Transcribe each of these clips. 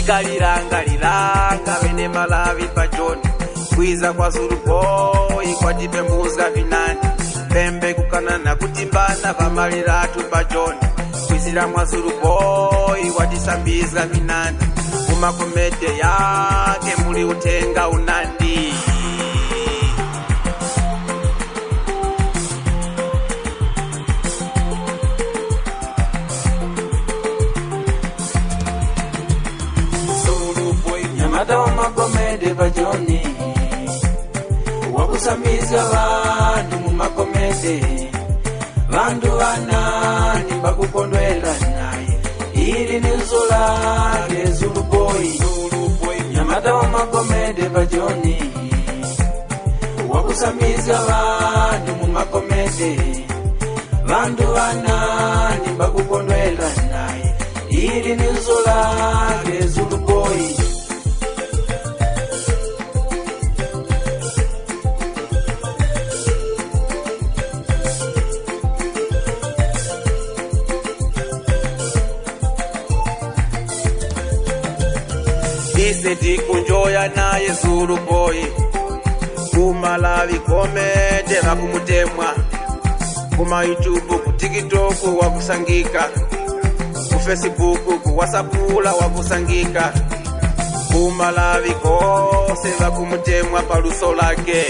tikalirangaliranga vene malavi pa John kwiza kwa Zulu Boy kwatipembuzga vinani pembe kukanana kutimbana vamaliratu pa John kwizira mwa Zulu Boy watisambizga vinani kumakomete yake muli utenga unandi Nyamata wa makomede pa John wakusamiza vandu mu makomede vandu vanani bakukondwela naye ili ni zola ke Zulu Boy Nyamata wa makomede pa John wakusamiza vandu mu makomede vandu vanani bakukondwela naye ili ni zola ke Zulu Boy ise tikunjoya naye Zulu Boy kumalavi komede vakumutemwa kuma YouTube ku TikTok wakusangika ku Facebook ku WhatsApp wakusangika kumalavi kose vakumutemwa paluso lake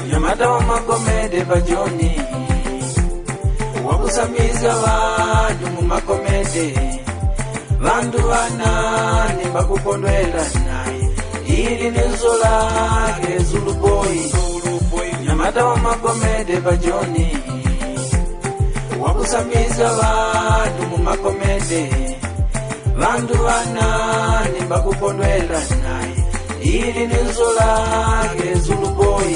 Nyamata wa makomede pa John wakusamiza vandu mu makomede vandu vanani bakukondwela naye ili ni zola ke Zulu Boy Nyamata wa makomede pa John wakusamiza vandu mu makomede vandu vanani bakukondwela naye ili ni zola ke Zulu Boy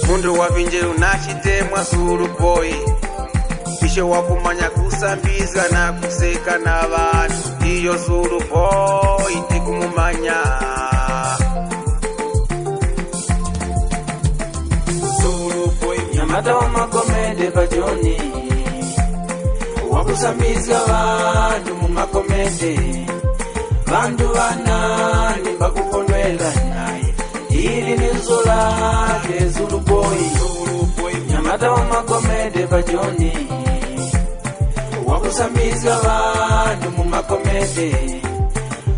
mundu wavinjeru nachitemwa Zulu Boy ishe wakumanya kusambiza na kuseka na vantu iyo Zulu Boy tikumumanya Zulu Boy Nyamata wa makomede pa John wakusamiza vandu mu makomede vandu vanani bakukondwela naye ili ni zola ke Zulu Boy Nyamata wa makomede pa John wakusamiza vandu mu makomede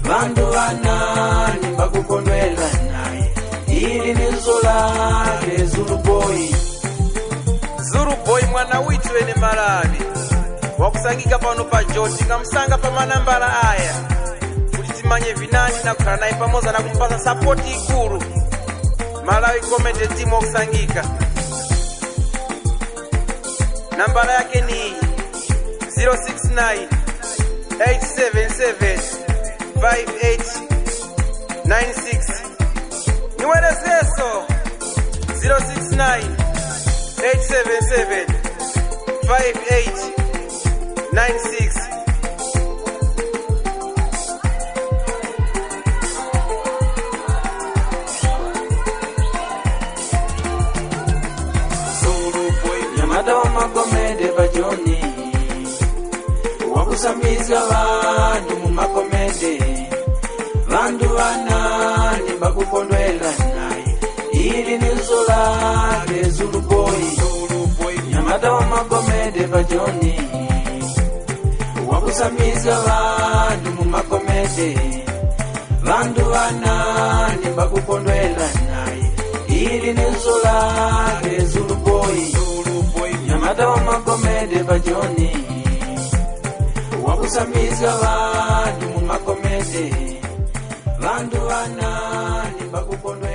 vandu vanani bakukondwela naye ili ni zola ke Zulu Boy Zulu Boy mwana witu ene malavi wakusangika pano pa John tingamsanga pa manambala aya kuti timanye vinani na kukhala naye pamoza na kumpasa sapoti ikulu Malawi Comedy Team wakusangika nambala yake ni 069 877 5896 niwelezeso 069 877 5896 Nyamata wa makomede pa John wakusamiza vandu mu makomede vandu vanani bakukondwela naye ili ni zola ke Zulu Boy Nyamata wa makomede pa John wakusamiza vandu mu makomede vandu vanani bakukondwela naye ili ni zola ke Zulu Boy Nyamata wa makomede pa John wakusamiza vandu mu makomede vandu vanani bakukondwela